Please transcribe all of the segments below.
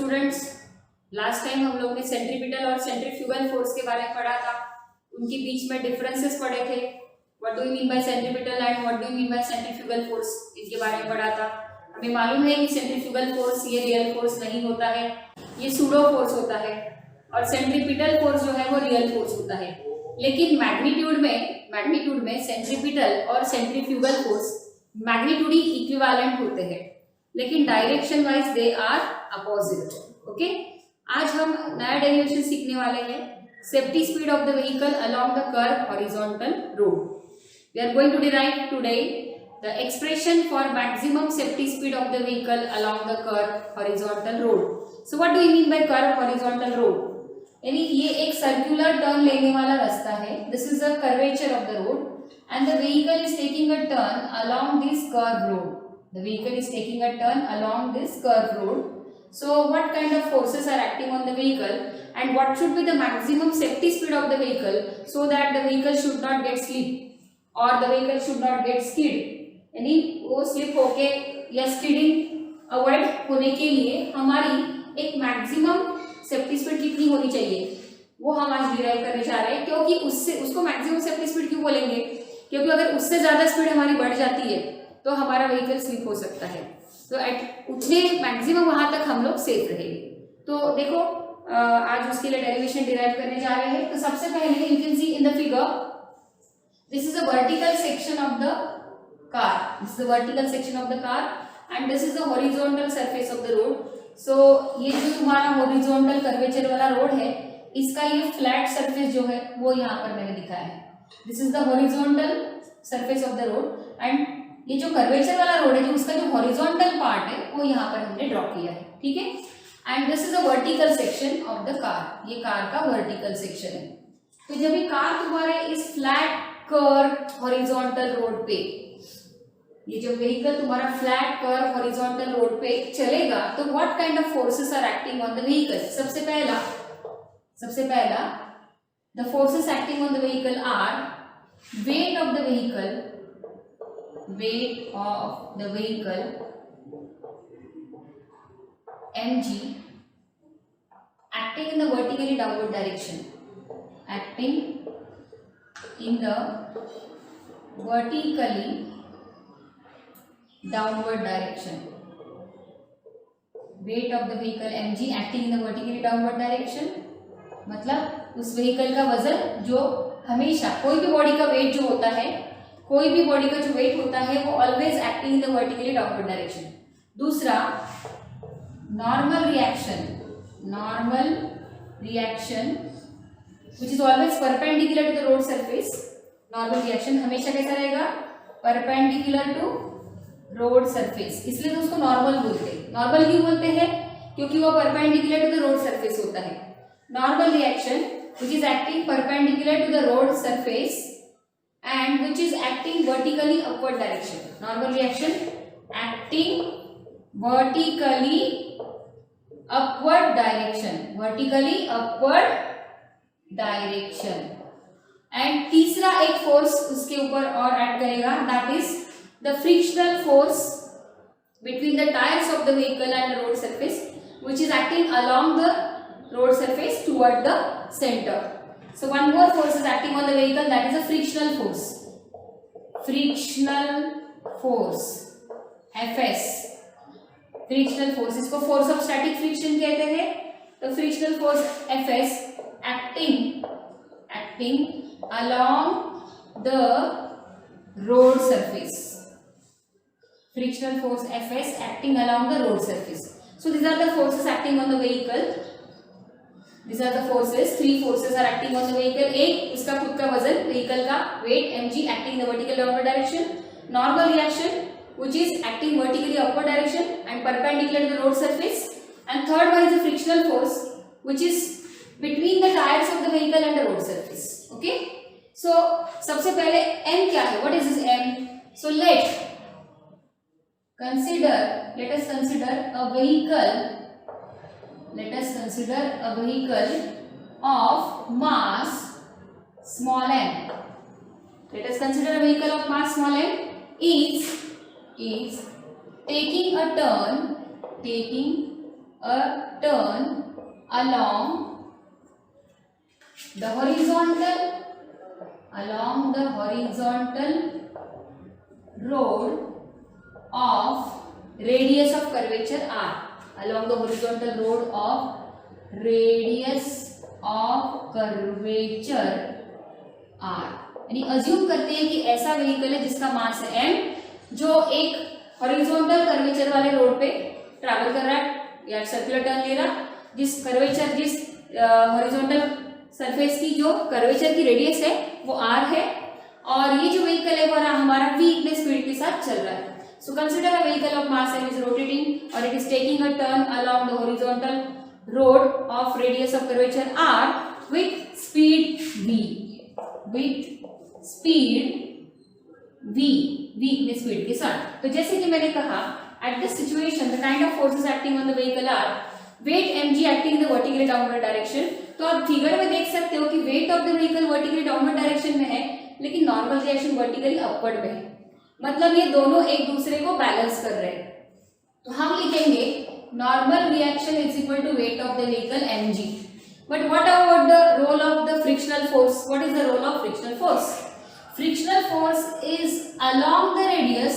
Students, last time हम लोग ने सेंट्रीपिटल और सेंट्रीफ्यूगल फोर्स के बारे में पढ़ा था, उनके बीच में डिफरेंसेस पढ़े थे। What do you mean bye centripetal and what do you mean bye centrifugal force, इसके बारे में पढ़ा था। हमें मालूम है कि सेंट्रीफ्यूगल फोर्स ये रियल फोर्स नहीं होता है, ये सूडो फोर्स होता है, और सेंट्रीपिटल फोर्स जो है वो रियल फोर्स होता है। लेकिन मैग्नीट्यूड में सेंट्रीपिटल और सेंट्रीफ्यूगल फोर्स मैग्नीट्यूड ही इक्विवेलेंट होते हैं, लेकिन direction wise they are opposite. Okay, आज हम नया डेरिवेशन सीखने वाले हैं, safety speed of the vehicle along the curve horizontal road. We are going to derive today the expression for maximum safety speed of the vehicle along the curve horizontal road. So what do you mean by curve horizontal road? यानी ये एक circular turn लेने वाला रास्ता है। This is the curvature of the road and the vehicle is taking a turn along this curved road. The vehicle is taking a turn along this curved road. So what kind of forces are acting on the vehicle and what should be the maximum safety speed of the vehicle so that the vehicle should not get slip or the vehicle should not get skid? यानी वो slip होके या skidding avoid होने के लिए हमारी एक maximum safety speed कितनी होनी चाहिए, वो हम आज डिराइव करने जा रहे हैं। क्योंकि उसको मैक्सिमम सेफ्टी स्पीड क्यों बोलेंगे? क्योंकि अगर उससे ज़्यादा स्पीड हमारी बढ़ जाती है तो हमारा व्हीकल स्लिप हो सकता है, तो एट उतने मैक्सिमम वहाँ तक हम लोग सेफ रहेंगे। तो देखो आज उसके लिए डेरिवेशन डिराइव करने जा रहे हैं। तो सबसे पहले you can see in the figure, this is a vertical section of the car, this is the vertical section of the car and this is the horizontal surface of the road. So ये जो तुम्हारा horizontal curvature वाला road है, इसका ये flat surface जो है वो यहाँ पर मैंने दिखाया है। This is the horizontal surface of the road and ये जो कर्वेचर वाला रोड है, जो उसका जो हॉरिजॉन्टल पार्ट है वो यहाँ पर हमने ड्रॉ किया है, ठीक है। And this is a vertical section of the car, ये कार का वर्टिकल सेक्शन है। तो जब ये कार तुम्हारे इस फ्लैट कर्व हॉरिजॉन्टल रोड पे, ये जो व्हीकल तुम्हारा फ्लैट कर्व हॉरिजॉन्टल रोड पे चलेगा, तो what kind of forces are acting on the vehicle? सबसे पहला the forces acting on the vehicle are weight of the vehicle mg acting in the vertically downward direction, weight of the vehicle mg acting in the vertically downward direction, मतलब उस vehicle का वजन जो हमेशा, कोई भी बॉडी का wait जो होता है, कोई भी बॉडी का जो वेट होता है वो always acting in the vertically downward direction. दूसरा normal reaction which is always perpendicular to the road surface. Normal reaction हमेशा कैसा रहेगा? परपेंडिकुलर टू रोड सरफेस, इसलिए तो उसको नॉर्मल बोलते हैं। नॉर्मल क्यों बोलते हैं? क्योंकि वो perpendicular to the road surface होता है। Normal reaction which is acting perpendicular to the road surface and which is acting vertically upward direction. Normal reaction acting vertically upward direction. And तीसरा एक फोर्स उसके ऊपर और ऐड करेगा, that is the frictional force between the tires of the vehicle and the road surface which is acting along the road surface toward the center. So one more force is acting on the vehicle, that is a frictional force. FS, frictional force, इसको force of static friction कहते हैं। तो frictional force FS acting along the road surface. Frictional force FS acting along the road surface. So these are the forces acting on the vehicle. These are the forces, 3 forces are acting on the vehicle. एक उसका खुद का वजन, vehicle का wait mg acting in the vertical downward direction. Normal reaction which is acting vertically upward direction and perpendicular to the road surface. And third one is the frictional force which is between the tires of the vehicle and the road surface. Okay. So सबसे पहले m क्या है? What is this m? So let us consider a vehicle. Let us consider a vehicle of mass small m. Let us consider a vehicle of mass small m is taking a turn a turn along the horizontal road of radius of curvature r, along the horizontal road of radius of curvature r। यानी assume करते हैं कि ऐसा vehicle है जिसका मास है m, जो एक हॉरिजॉन्टल कर्वेचर वाले रोड पे ट्रैवल कर रहा है या सर्कुलर टर्न ले रहा, जिस हॉरिजॉन्टल सरफेस की जो कर्वेचर की रेडियस है वो r है, और ये जो व्हीकल है वो हमारा v इतने स्पीड के साथ चल रहा है। So consider a vehicle of mass m is rotating और it is taking a turn along the horizontal road of radius of curvature r with speed v इतने स्पीड के साथ। तो जैसे कि मैंने कहा, at this situation the kind of forces acting on the vehicle are weight mg acting in the vertically downward direction. तो आप फिगर में देख सकते हो कि weight of the vehicle vertically downward direction में है, लेकिन नॉर्मल रिएक्शन वर्टिकली अपवर्ड में है, मतलब ये दोनों एक दूसरे को बैलेंस कर रहे हैं। तो हम लिखेंगे normal reaction is equal to weight of the vehicle mg। But what about the role of the frictional force? What is the role of frictional force? Frictional force is along the radius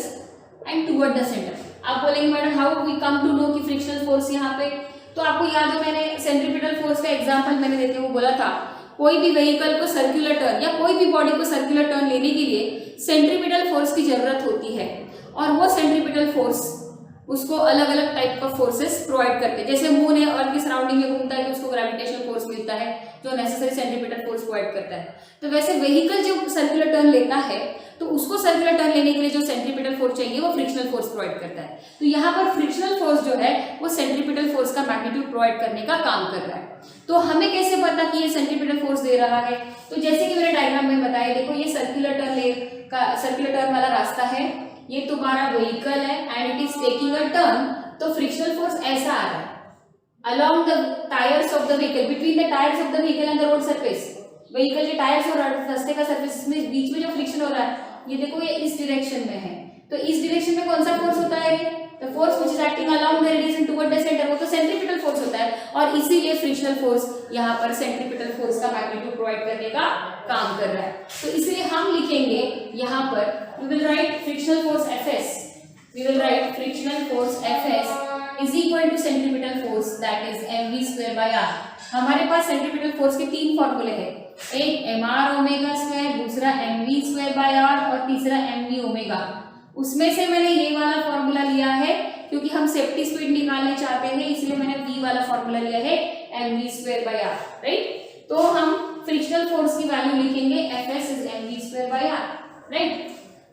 and toward the centre. आप बोलेंगे madam how we come to know कि frictional force यहाँ पे, तो आपको याद है मैंने सेंट्रीपिटल फोर्स का एग्जांपल मैंने देते हुए बोला था, कोई भी व्हीकल को सर्कुलर टर्न या कोई भी बॉडी को सर्कुलर टर्न लेने के लिए सेंट्रीपिटल फोर्स की जरूरत होती है, और वो सेंट्रीपिटल फोर्स उसको अलग अलग टाइप का फोर्सेस प्रोवाइड करते हैं। जैसे मून है अर्थ की सराउंडिंग में घूमता है तो उसको ग्रेविटेशनल फोर्स मिलता है जो नेसेसरी सेंट्रीपिटल फोर्स प्रोवाइड करता है। तो वैसे व्हीकल जो सर्कुलर टर्न लेता है तो उसको सर्कुलर टर्न लेने के लिए जो सेंट्रीपिटल फोर्स चाहिए वो फ्रिक्शनल फोर्स प्रोवाइड करता है। तो यहाँ पर फ्रिक्शनल फोर्स जो है वो सेंट्रीपिटल फोर्स का मैग्नीट्यूड प्रोवाइड करने का काम कर रहा है। तो हमें कैसे पता कि ये सेंट्रीपिटल फोर्स दे रहा है? तो जैसे कि मैंने डायग्राम में बताया, देखो ये सर्कुलर टर्न वाला रास्ता है, ये तुम्हारा व्हीकल है and it is taking a turn, तो फ्रिक्शनल फोर्स ऐसा आ रहा है along the tires of the vehicle, between the tires of the vehicle and the road surface। Vehicle के टायर्स और रास्ते का सरफेस में बीच में जो फ्रिक्शन हो रहा है, ये देखो ये इस डायरेक्शन में है, तो इस डायरेक्शन में कौन सा फोर्स होता है? The force which is acting along the radius and toward the centre, वो तो सेंट्रीपिटल फोर्स होता है, और इसीलिए फ्रिक्शनल फोर्स यहाँ पर सेंट्रीपिटल फोर्स का मैग्नीट्यूड प्रोवाइड करने का काम कर रहा है। तो इसलिए हम लिखेंगे यहाँ पर, we will write frictional force Fs, we will write frictional force Fs is equal to centripetal force that is mv square by r। हमारे पास सेंट्रीपिटल फोर्स के तीन फॉर्मूले हैं, एक mr ओमेगा स्क्वायर, दूसरा mv स्क्वायर बाय r और तीसरा mv omega. उसमें से मैंने ये वाला फॉर्मूला लिया है क्योंकि हम सेफ्टी स्पीड निकालना चाहते हैं, इसलिए मैंने v वाला फॉर्मूला लिया है mv square by r, right. तो हम फ्रिक्शनल फोर्स की वैल्यू लिखेंगे Fs is mv square by r, right.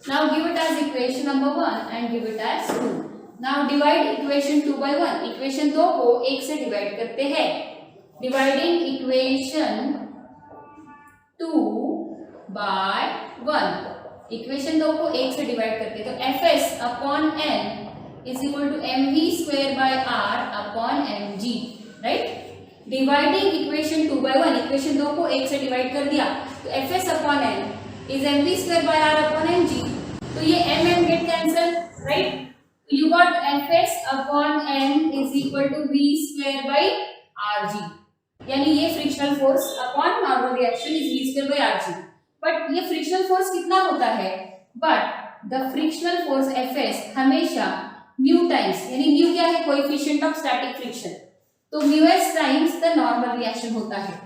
Now give it as equation number 1 and give it as 2. Now divide equation 2 by 1. Equation 2 को 1 से divide करते हैं। Dividing equation 2 by 1. Equation 2 को 1 से डिवाइड करते हैं, तो Fs upon n is equal to mv square by r upon mg, right? Dividing equation 2 by 1. Equation 2 को 1 से डिवाइड कर दिया, तो Fs upon n is mv square by r upon mg, तो ये m get cancel, right? You got Fs upon n is equal to v square by rg, यानी ये frictional force upon normal reaction is v square by rg। But ये frictional force कितना होता है? But the frictional force Fs हमेशा mu times, यानी mu क्या है? कोएफिशिएंट ऑफ स्टैटिक फ्रिक्शन, तो μs times the normal reaction होता है।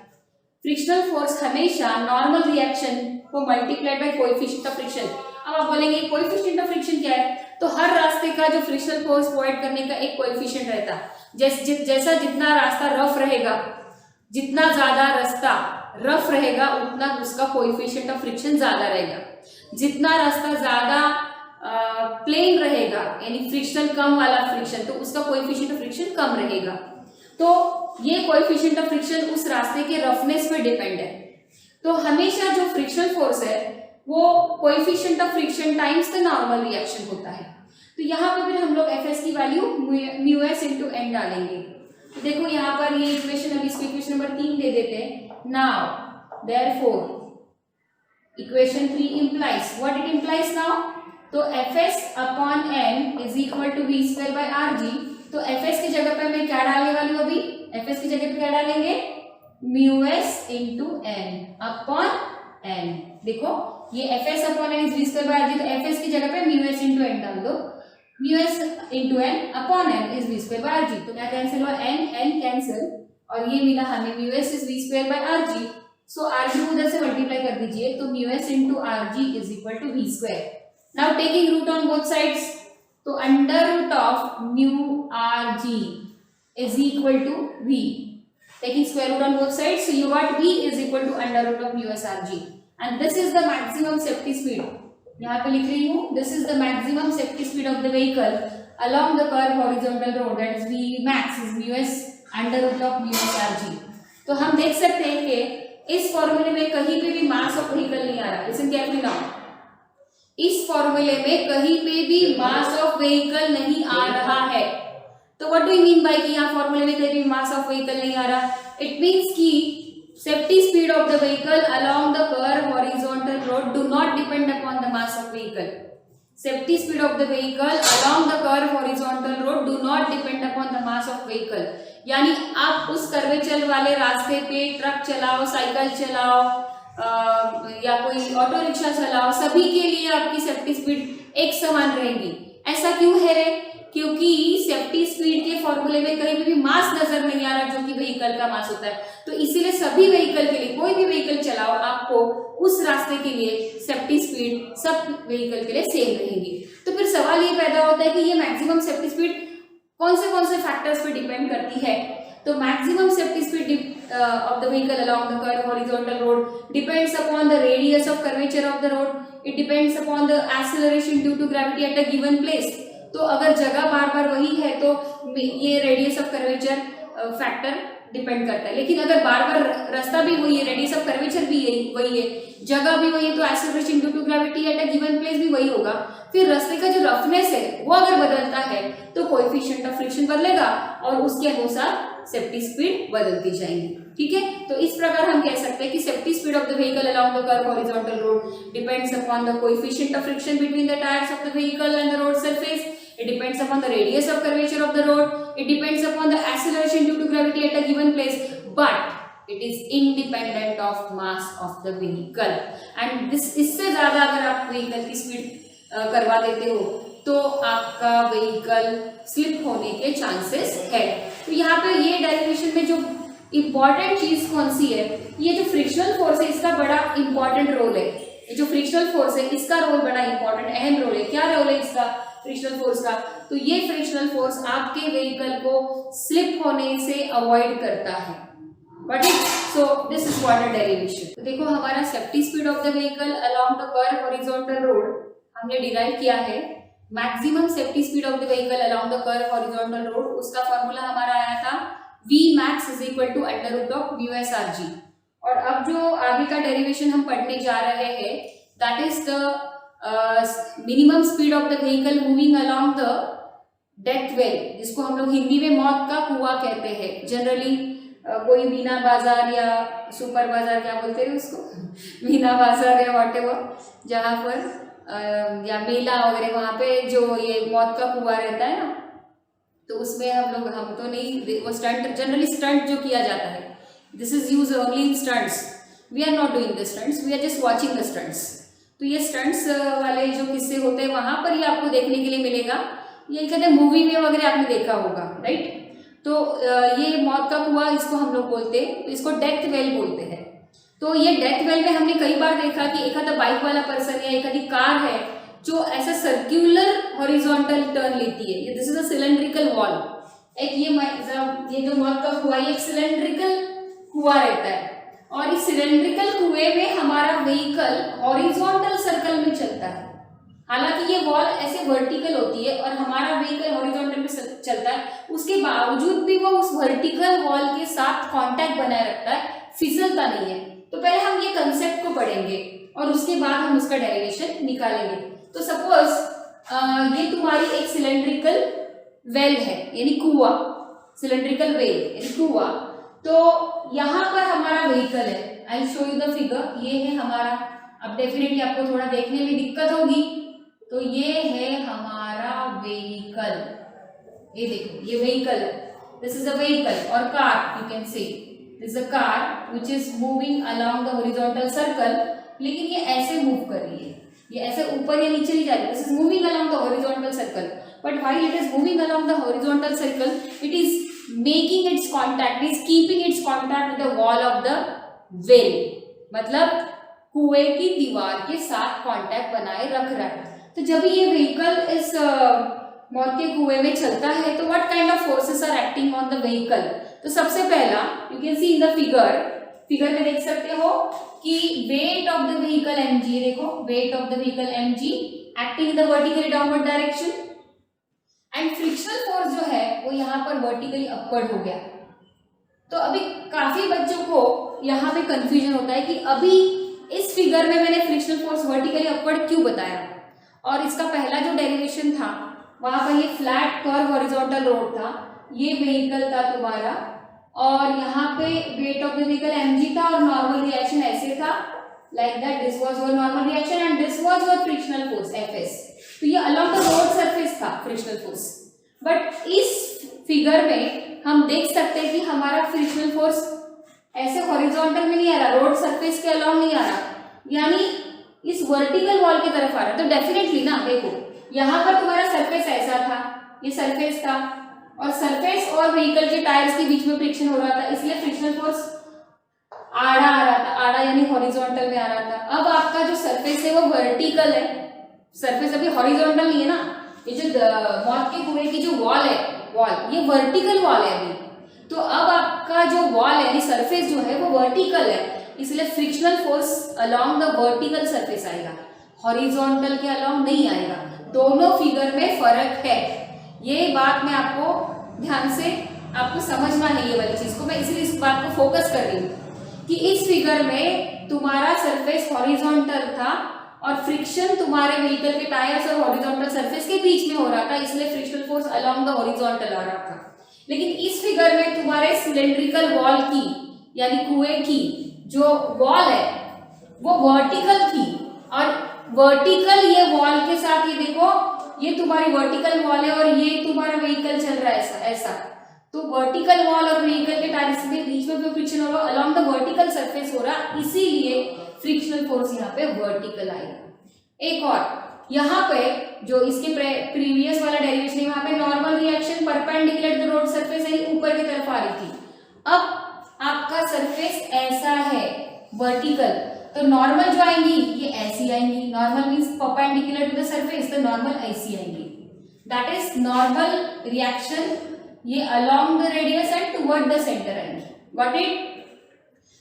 फ्रिक्शनल फोर्स हमेशा नॉर्मल रिएक्शन को multiplied by coefficient of friction. अब आप बोलेंगे कोएफिशिएंट ऑफ फ्रिक्शन क्या है? तो हर रास्ते का जो फ्रिक्शनल फोर्स प्रोवाइड करने का एक कोएफिशिएंट रहता है। जैसा जितना रास्ता रफ रहेगा, जितना ज्यादा रास्ता रफ रहेगा उतना उसका कोएफिशिएंट ऑफ फ्रिक्शन ज्यादा रहेगा। जितना रास्ता ज्यादा प्लेन रहेगा, यानी फ्रिक्शनल कम वाला फ्रिक्शन, तो उसका कोएफिशिएंट ऑफ फ्रिक्शन कम रहेगा। तो ये कोएफिशिएंट ऑफ फ्रिक्शन उस रास्ते के रफनेस पे डिपेंड है। तो हमेशा जो फ्रिक्शनल फोर्स है वो coefficient of friction times the normal reaction होता है। तो यहाँ पे फिर हम लोग Fs की वैल्यू μs इंटू n डालेंगे। तो देखो यहाँ पर ये इक्वेशन, अभी इसको इक्वेशन नंबर 3 दे देते हैं। Now therefore equation 3 implies what it implies now? तो Fs upon n is equal to v square by rg। तो तो fs की जगह पे मैं क्या डालने वाली हूँ अभी, fs की जगह पे क्या डालेंगे, mu S into N upon N. देखो ये fs upon N is we square by RG, तो fs की जगह पे म्यू एस इंटू एन डाल दो, mu S into N upon N is we square by RG. तो क्या कैंसिल हुआ, एन एन कैंसिल और ये मिला हमें mu s is we square by r g. So r g उधर से मल्टीप्लाई कर दीजिए, तो mu S into r g is equal to v square. Now taking root on both sides, तो under root of mu r g is equal to v, taking square root on both sides, so you got v is equal to under root of mu s rg, and this is the maximum safety speed। यहाँ पे लिख रही हूँ, this is the maximum safety speed of the vehicle along the curved horizontal road, that is v max is mu s under root of mu s rg। तो हम देख सकते हैं कि इस फॉर्मूले में कहीं पे भी मास ऑफ व्हीकल नहीं आ रहा। लिसन केयरफुली नाउ, इस फॉर्मूले में कहीं पे भी मास ऑफ व्हीकल नहीं आ रहा है। तो what do you mean bye कि यहाँ फॉर्मूले में कहीं भी मास ऑफ व्हीकल नहीं आ रहा, इट मीन्स कि safety speed of the vehicle along the curve horizontal road do not depend upon the mass of vehicle. Safety speed of the vehicle along the curve horizontal road do not depend upon the mass of vehicle. यानी आप उस curvature वाले रास्ते पे truck चलाओ, cycle चलाओ या कोई ऑटो रिक्शा चलाओ, सभी के लिए आपकी सेफ्टी स्पीड एक समान रहेगी। ऐसा क्यों है रे, क्योंकि सेफ्टी स्पीड के फॉर्मूले में कहीं भी मास नजर नहीं आ रहा जो कि व्हीकल का मास होता है। तो इसीलिए सभी व्हीकल के लिए, कोई भी व्हीकल चलाओ, आपको उस रास्ते के लिए सेफ्टी स्पीड सब व्हीकल के लिए सेम रहेगी। तो फिर सवाल ये पैदा होता है कि ये मैक्सिमम सेफ्टी स्पीड कौन से फैक्टर्स पे डिपेंड करती है। तो maximum safety speed of the vehicle along the curved horizontal road depends upon the radius of curvature of the road, it depends upon the acceleration due to gravity at a given place। तो अगर जगह बार बार वही है तो ये radius of curvature factor depend करता है। लेकिन अगर बार बार रास्ता भी वही है, रेडियस ऑफ कर्वेचर भी वही है, जगह भी वही है, तो acceleration due to gravity at a given place भी वही होगा। फिर रास्ते का जो रफनेस है वो अगर बदलता है तो कोएफिशिएंट ऑफ फ्रिक्शन बदलेगा और उसके अनुसार सेफ्टी स्पीड बदलती जाएगी। ठीक है, तो इस प्रकार हम कह सकते हैं कि safety speed of the vehicle along the curve horizontal road depends upon the coefficient of friction between the tyres of the vehicle and the road surface, it depends upon the radius of curvature of the road, it depends upon the acceleration due to gravity at a given place, but it is independent of mass of the vehicle। and this इससे ज्यादा अगर आप vehicle की speed करवा देते हो तो आपका व्हीकल स्लिप होने के चांसेस है। तो यहाँ पे ये डेरिवेशन में जो इम्पॉर्टेंट चीज कौन सी है, ये जो फ्रिक्शनल फोर्स है इसका बड़ा इंपॉर्टेंट रोल है। ये जो फ्रिक्शनल फोर्स है इसका रोल बड़ा इंपॉर्टेंट अहम रोल है। क्या रोल है इसका फ्रिक्शनल फोर्स का, तो ये फ्रिक्शनल फोर्स आपके व्हीकल को स्लिप होने से अवॉइड करता है। But so this is what the derivation. तो देखो हमारा safety speed of the vehicle along the curve horizontal road हमने डिराइव किया है। Maximum safety speed of the vehicle along the curve horizontal road, उसका फॉर्मूला हमारा आया था v max is equal to under root of mu s rg। और अब जो आगे का डेरिवेशन हम पढ़ने जा रहे हैं that is the minimum speed of the vehicle moving along the death well, जिसको हम लोग हिंदी में मौत का कुआं कहते हैं। जनरली कोई मीना बाजार या सुपर बाजार क्या बोलते हैं उसको मीना बाजार या व्हाटएवर, जहाँ पर या मेला वगैरह वहाँ पे जो ये मौत का कुआं रहता है ना, तो उसमें हम तो नहीं, वो स्टंट जनरली स्टंट जो किया जाता है, this is use only in stunts, we are not doing the stunts, we are just watching the stunts. तो ये स्टंट्स वाले जो किस्से होते हैं वहाँ पर ही आपको देखने के लिए मिलेगा। ये कहते हैं मूवी में वगैरह आपने देखा होगा, राइट। तो ये मौत का कुआं इसको हम लोग बोलते हैं, तो इसको डेथ वेल बोलते हैं। तो ये डेथ वेल में हमने कई बार देखा कि एक आधा बाइक वाला पर्सन या एक आधी कार है जो ऐसा सर्क्यूलर हॉरिजॉन्टल टर्न लेती है। This is a cylindrical wall. एक ये जो मौत का कुआं एक सिलेंड्रिकल कुआं रहता है और इस सिलेंड्रिकल कुएं में हमारा व्हीकल हॉरिजॉन्टल सर्कल में चलता है। हालांकि ये वॉल ऐसे वर्टिकल होती है और हमारा व्हीकल हॉरिजॉन्टल में चलता है, उसके बावजूद भी वो उस वर्टिकल वॉल के साथ कांटेक्ट बनाए रखता है, फिसलता नहीं है। तो पहले हम ये कंसेप्ट को पढ़ेंगे और उसके बाद हम उसका डेरिवेशन निकालेंगे। तो सपोज ये तुम्हारी एक सिलेंड्रिकल वेल है यानी कुआं, सिलेंड्रिकल वेल यानी कुआं। तो यहाँ पर हमारा व्हीकल है, I show you the figure. ये है हमारा, अब डेफिनेटली आपको थोड़ा देखने में दिक्कत होगी, तो ये है हमारा व्हीकल। ये देखो ये व्हीकल है, दिस इज अ व्हीकल और कार, यू कैन से this is a car which is moving along the horizontal circle, लेकिन ये ऐसे मूव कर रही है, ये ऐसे ऊपर या नीचे नहीं जा रही, this is moving along the horizontal circle, but while it is moving along the horizontal circle it is making it's contact, is keeping it's contact with the wall of the well, मतलब कुएं की दीवार के साथ contact बनाए रख रहा है। तो जब ये व्हीकल इस मौत के कुएं में चलता है तो what kind of forces are acting on the vehicle, तो सबसे पहला you can see in the figure में देख सकते हो कि weight of the vehicle mg, देखो weight of the vehicle mg acting in the vertically downward direction and frictional force जो है वो यहाँ पर वर्टिकली अपवर्ड हो गया। तो अभी काफी बच्चों को यहाँ पे कंफ्यूजन होता है कि अभी इस फिगर में मैंने फ्रिक्शनल फोर्स वर्टिकली अपवर्ड क्यों बताया, और इसका पहला जो डेरिवेशन था वहां पर ये फ्लैट कर्व हॉरिजॉन्टल रोड था, ये व्हीकल था तुम्हारा, और यहाँ पे wait of the vehicle mg था और नॉर्मल रिएक्शन ऐसे था like that, this was your normal reaction and this was your frictional force fs, तो ये अलोंग द रोड सरफेस था फ्रिक्शनल फोर्स। बट इस फिगर में हम देख सकते हैं कि हमारा फ्रिक्शनल फोर्स ऐसे हॉरिजॉन्टल में नहीं आ रहा, रोड सरफेस के अलोंग नहीं आ रहा, यानी इस वर्टिकल वॉल की तरफ आ रहा है। तो डेफिनेटली ना देखो यहाँ पर तुम्हारा सरफेस ऐसा था, ये सरफेस था और सरफेस और व्हीकल के टायर्स के बीच में फ्रिक्शन हो रहा था, इसलिए फ्रिक्शनल फोर्स आड़ा आ रहा था, आड़ा यानी हॉरिजॉन्टल में आ रहा था। अब आपका जो सरफेस है वो वर्टिकल है, सरफेस अभी हॉरिजॉन्टल नहीं है ना, ये जो मौत के कुएं की जो वॉल है, वॉल ये वर्टिकल वॉल है अभी, तो अब आपका जो वॉल है यानी सरफेस जो है वो वर्टिकल है, इसलिए frictional force along the vertical surface आएगा, हॉरिजॉन्टल के अलोंग नहीं आएगा। दोनों फिगर में फर्क है, ये बात मैं आपको ध्यान से आपको समझना है, ये वाली चीज को मैं इसलिए इस बात को फोकस कर रही हूँ कि इस फिगर में तुम्हारा सरफेस हॉरिजॉन्टल था और फ्रिक्शन तुम्हारे व्हीकल के टायर्स और हॉरिजॉन्टल सरफेस के बीच में हो रहा था, इसलिए frictional force along the horizontal आ रहा था। लेकिन इस फिगर में तुम्हारे सिलेंड्रिकल वॉल की यानी कुएं की जो वॉल है वो वर्टिकल थी, और वर्टिकल ये वॉल के साथ ये देखो ये तुम्हारी वर्टिकल वॉल है और ये तुम्हारा व्हीकल चल रहा है ऐसा, तो वर्टिकल वॉल और व्हीकल के टायर्स के बीच में फ्रिक्शन हो रहा है, अलोंग द वर्टिकल सरफेस हो रहा, इसीलिए फ्रिक्शनल फोर्स यहाँ पे वर्टिकल आएगा। एक और यहाँ पे जो इसके प्रीवियस वाला डेरिवेशन है, वहां पे normal reaction perpendicular to road surface है, ऊपर की तरफ आ रही थी, अब आपका सरफेस ऐसा है वर्टिकल, तो नॉर्मल जो आएंगी ये ऐसी आएंगी, normal means perpendicular to the surface, तो नॉर्मल ऐसी आएंगी, दैट इज नॉर्मल रिएक्शन, ये along the radius and toward the centre आएंगी, गॉट इट।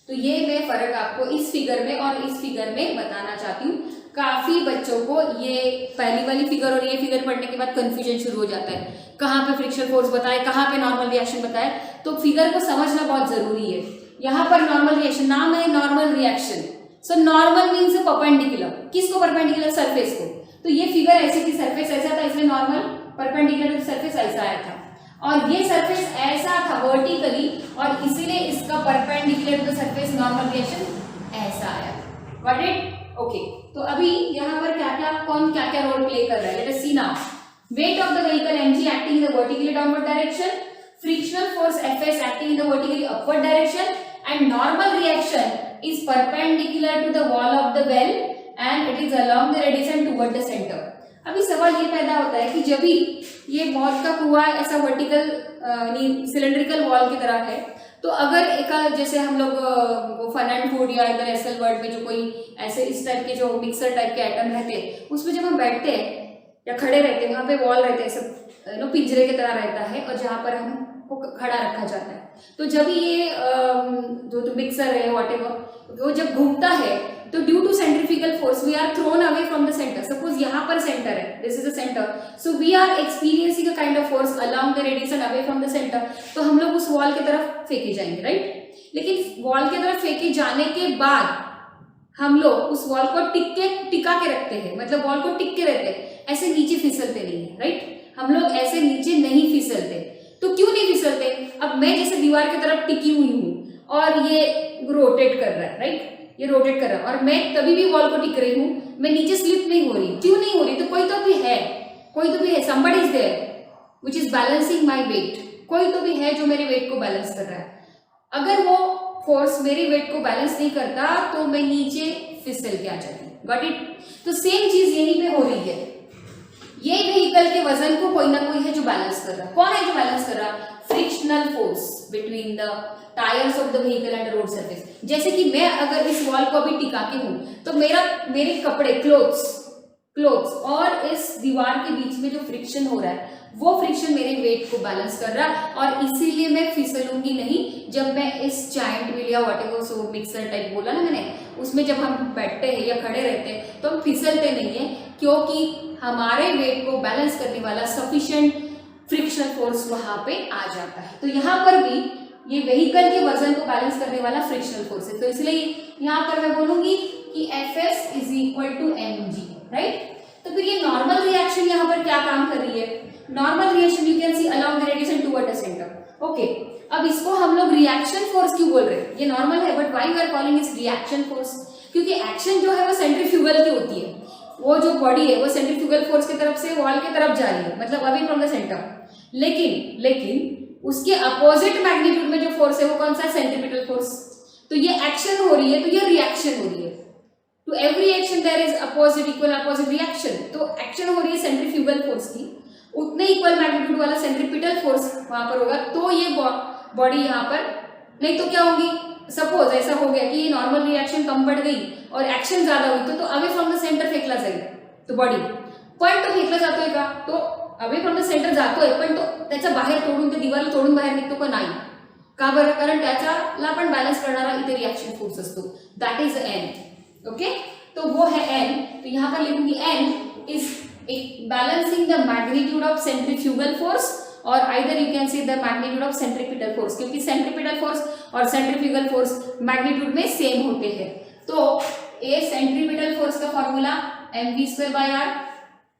तो ये मैं फर्क आपको इस फिगर में और इस फिगर में बताना चाहती हूँ। काफी बच्चों को ये पहली वाली फिगर और ये फिगर पढ़ने के बाद कंफ्यूजन शुरू हो जाता है, कहाँ पे फ्रिक्शन फोर्स बताए, कहाँ पे नॉर्मल रिएक्शन बताए, तो फिगर को समझना बहुत जरूरी है। यहाँ पर नॉर्मल रिएक्शन नाम है normal reaction, so normal means perpendicular, किसको परपेंडिकुलर, सरफेस को, तो ये फिगर ऐसी थी, सरफेस ऐसा था इसलिए नॉर्मल परपेंडिकुलर सरफेस ऐसा आया था, और ये सरफेस ऐसा था वर्टिकली और इसीलिए इसका perpendicular to the surface normal reaction ऐसा आया, गॉट इट, ओके। तो अभी यहाँ पर क्या क्या कौन क्या क्या रोल प्ले कर रहा है, let us see now. Weight of the vehicle mg acting in the vertically downward direction, frictional force fs acting in the vertically upward direction, and normal reaction is perpendicular to the wall of the well and it is along the radius and toward the centre. अभी सवाल ये पैदा होता है कि जब भी ये मौत का कुआं ऐसा वर्टिकल सिलेंड्रिकल वॉल की तरह है, तो अगर एक जैसे हम लोग फन एंड फूड या इधर एसएल वर्ल्ड में जो कोई ऐसे इस टाइप के जो मिक्सर टाइप के आइटम रहते हैं, उसमें जब हम बैठते हैं या खड़े रहते हैं, वहाँ पे वॉल रहते हैं सब पिंजरे की तरह रहता है और जहाँ पर हमको खड़ा रखा जाता है, तो जब ये जो मिक्सर है व्हाटएवर वो जब घूमता है तो due to centrifugal force we are thrown away from the centre. Suppose यहाँ पर सेंटर है, this is the centre, so we are experiencing a kind of force along the radius and away from the centre, तो हम लोग उस wall की तरफ फेंके जाएंगे, राइट। लेकिन वॉल की तरफ फेंके जाने के बाद हम लोग उस वॉल को टिका के रखते हैं, मतलब वॉल को टिक के रहते हैं, ऐसे नीचे फिसलते नहीं है, राइट। हम लोग ऐसे नीचे नहीं फिसलते, तो क्यों नहीं फिसलते, अब मैं जैसे दीवार की तरफ टिकी हुई हूँ और ये रोटेट कर रहा है, राइट, ये रोटेट कर रहा है और मैं तभी भी वॉल को टिक रही हूँ, मैं नीचे स्लिप नहीं हो रही, क्यों नहीं हो रही, तो कोई तो भी है, somebody is there, which is balancing my weight, कोई तो भी है जो मेरे वेट को बैलेंस कर रहा है, अगर वो फोर्स मेरे वेट को बैलेंस नहीं करता तो मैं नीचे फिसल के आ जाती। Got it? तो सेम चीज यहीं पे हो रही है, ये व्हीकल के वजन को कोई ना कोई है जो बैलेंस कर रहा है। कौन है जो बैलेंस कर रहा है? Frictional force between the tyres of the vehicle and road surface. जैसे कि मैं अगर इस वॉल को अभी टिका के हूं तो मेरे कपड़े क्लोथ्स और इस दीवार के बीच में जो फ्रिक्शन हो रहा है वो फ्रिक्शन मेरे वेट को बैलेंस कर रहा है, और इसीलिए मैं फिसलूंगी नहीं जब मैं इस जायंट व्हील या व्हाटएवर सो मिक्सर टाइप बोला ना मैंने, उसमें जब हम बैठते हैं या खड़े रहते हैं तो हम फिसलते नहीं है, क्योंकि हमारे वेट को बैलेंस करने वाला सफिशिएंट फ्रिक्शनल फोर्स वहां पे आ जाता है। तो यहाँ पर भी ये व्हीकल के वजन को बैलेंस करने वाला फ्रिक्शनल फोर्स है। तो इसलिए यहाँ पर मैं बोलूंगी कि Fs is equal to mg, right. तो फिर ये नॉर्मल रिएक्शन यहाँ पर क्या काम कर रही है? Normal reaction you can C along the radiation toward the centre. Okay, अब इसको हम लोग रिएक्शन फोर्स क्यों बोल रहे हैं? ये नॉर्मल है but why we are calling it reaction force? क्योंकि एक्शन जो है वो सेंट्रीफ्यूगल की होती है, वो जो बॉडी है वो सेंट्रीफ्यूगल फोर्स की तरफ से वॉल की तरफ जा रही है, मतलब अवे फ्रॉम द सेंटर। लेकिन उसके अपोजिट मैग्नीट्यूड में जो फोर्स है वो कौन सा है? Centripetal force. तो ये एक्शन हो रही है तो ये रिएक्शन हो रही है। To every action there is opposite equal opposite reaction. तो एक्शन हो रही है सेंट्रीफ्यूगल फोर्स की, उतने इक्वल मैग्नीट्यूड वाला सेंट्रीपिटल फोर्स वहां पर होगा, तो ये बॉडी यहाँ पर, नहीं तो क्या होगी? सपोज ऐसा हो गया कि ये नॉर्मल रिएक्शन कम बढ़ गई और एक्शन ज्यादा हुई तो अवे फ्रॉम द सेंटर फेकला जाईल तो बॉडी पण तो फेकला जातोय का? तो अवे फ्रॉम द सेंटर जातोय पण तो त्याच्या बाहेर तोडून ते दिवार तोडून बाहेर निघतो का? नाही. का बरं? कारण त्याच्याला पण बॅलन्स करणारा इथे रिएक्शन फोर्स असतो, दॅट इज एन. ओके, तो वो है एन. तो यहाँ पर लिखूंगी N is balancing the magnitude of centrifugal force और either you can say the magnitude of centripetal force, क्योंकि सेंट्रीपिटल फोर्स और सेंट्रीफ्यूगल फोर्स मैग्नीट्यूड में सेम होते हैं। तो ए सेंट्रीपिटल फोर्स का फॉर्मूला mv²/r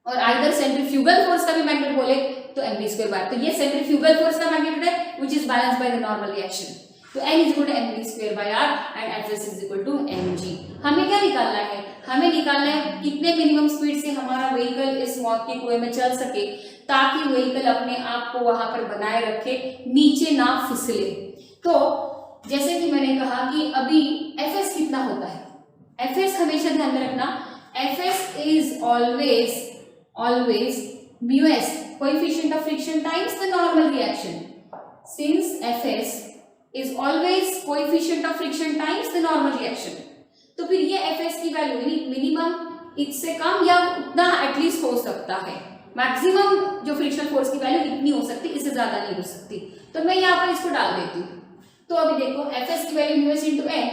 और आइदर सेंट्रीफ्यूगल फोर्स का भी मैग्नीट्यूड बोले तो mv²/r। तो ये सेंट्रीफ्यूगल फोर्स का मैग्नीट्यूड है which is balanced by the normal reaction. तो n is equal to mv²/r and Fs is equal to mg। हमें क्या निकालना है? हमें निकालना है कितने मिनिमम स्पीड से हमारा व्हीकल इस मौत के कुएं में चल सके ताकि व्हीकल अपने आप को वहां पर बनाए रखे, नीचे ना फिसले। तो जैसे कि मैंने कहा कि अभी Fs कितना होता है? Fs हमेशा ध्यान में रखना, Fs is always μs, coefficient of friction times the normal reaction. Since Fs is always coefficient of friction times the normal reaction, तो फिर ये Fs की वैल्यू मिनिमम इससे कम या उतना एटलीस्ट हो सकता है। मैक्सिमम जो फ्रिक्शनल फोर्स की वैल्यू इतनी हो सकती, इससे ज्यादा नहीं हो सकती। तो मैं यहाँ पर इसको डाल देती हूँ। तो अभी देखो Fs की वैल्यू μs इंटू n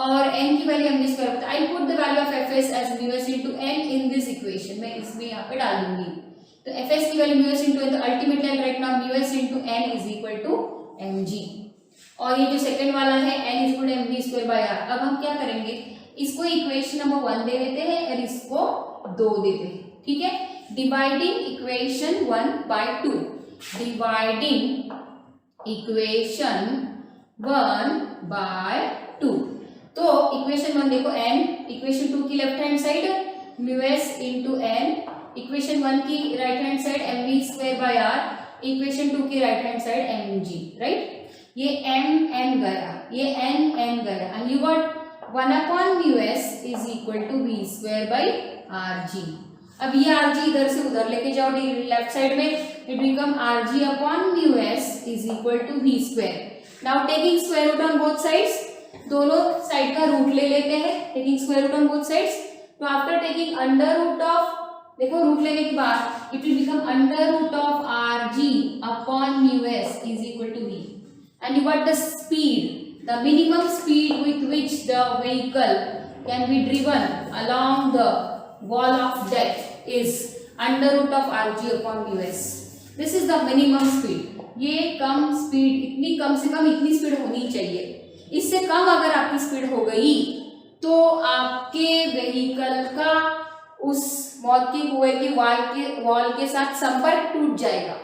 और n की value mv²। I put the value of Fs as μs into n in this equation. मैं इसमें यहाँ पे डाल दूंगी। तो Fs की वैल्यू μs इंटू n, तो ultimately right now μs into n is equal to mg। और ये जो सेकंड वाला है n is equal to mv²/r। अब हम क्या करेंगे? इसको इक्वेशन नंबर 1 दे देते हैं और इसको 2 देते हैं, ठीक है। Dividing equation 1 by 2, dividing equation 1 by 2। तो इक्वेशन 1 देखो n, इक्वेशन 2 की left hand side μs into n, equation 1 की right hand side mv²/r, equation 2 की right hand side mg, right. ये n गया, ये n गया and you got 1/μs is equal to v²/rg। अब ये rg इधर से उधर लेके जाओ लेफ्ट साइड में, it become rg/μs is equal to v²। Now taking square root on both sides, दोनों साइड का रूट ले लेते हैं, taking square root on both sides. तो after taking under root of, देखो रूट लेने के बाद it will become under root of rg/μs is equal to v and you got the speed, the minimum speed with which the vehicle can be driven along the wall of death is under root of rg/μs. This is the minimum speed. ये कम speed, इतनी कम से कम इतनी speed होनी चाहिए। इससे कम अगर आपकी speed हो गई तो आपके व्हीकल का उस मौत के कुएं के वॉल के साथ संपर्क टूट जाएगा।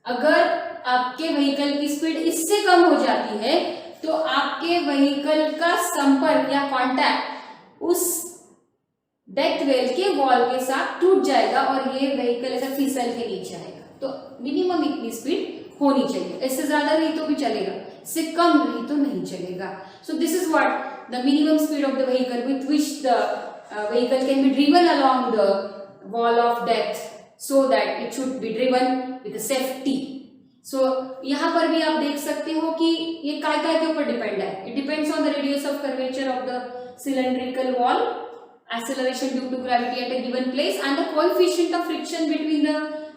अगर आपके व्हीकल की स्पीड इससे कम हो जाती है तो आपके व्हीकल का संपर्क या कांटेक्ट उस डेथ वेल के वॉल के साथ टूट जाएगा और ये व्हीकल ऐसा फिसल के नीचे आएगा। तो मिनिमम इतनी स्पीड होनी चाहिए, इससे ज्यादा नहीं तो भी चलेगा, इससे कम नहीं तो नहीं चलेगा. So this is what the minimum speed of the vehicle with which the vehicle can be driven along the wall of death so that it should be driven with safety. So यहाँ पर भी आप देख सकते हो कि ये काय के ऊपर डिपेंड है. It depends on the radius of curvature of the cylindrical wall, acceleration due to gravity at a given place, and the coefficient of friction between the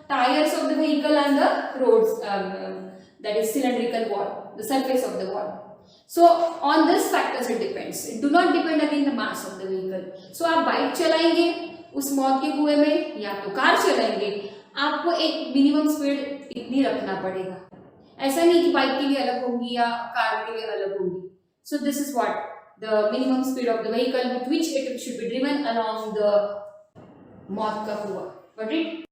tires of the vehicle and the roads, that is cylindrical wall, the surface of the wall. So on this factors it depends. It do not depend again the mass of the vehicle. So आप bike चलाएंगे उस मौत के कुएं में या तो car चलाएंगे, आपको एक मिनिमम स्पीड इतनी रखना पड़ेगा. ऐसा नहीं कि बाइक के लिए अलग होगी या कार के लिए अलग होगी. So this is what the minimum speed of the vehicle with which it should be driven along the मौत का कुआं. Got it?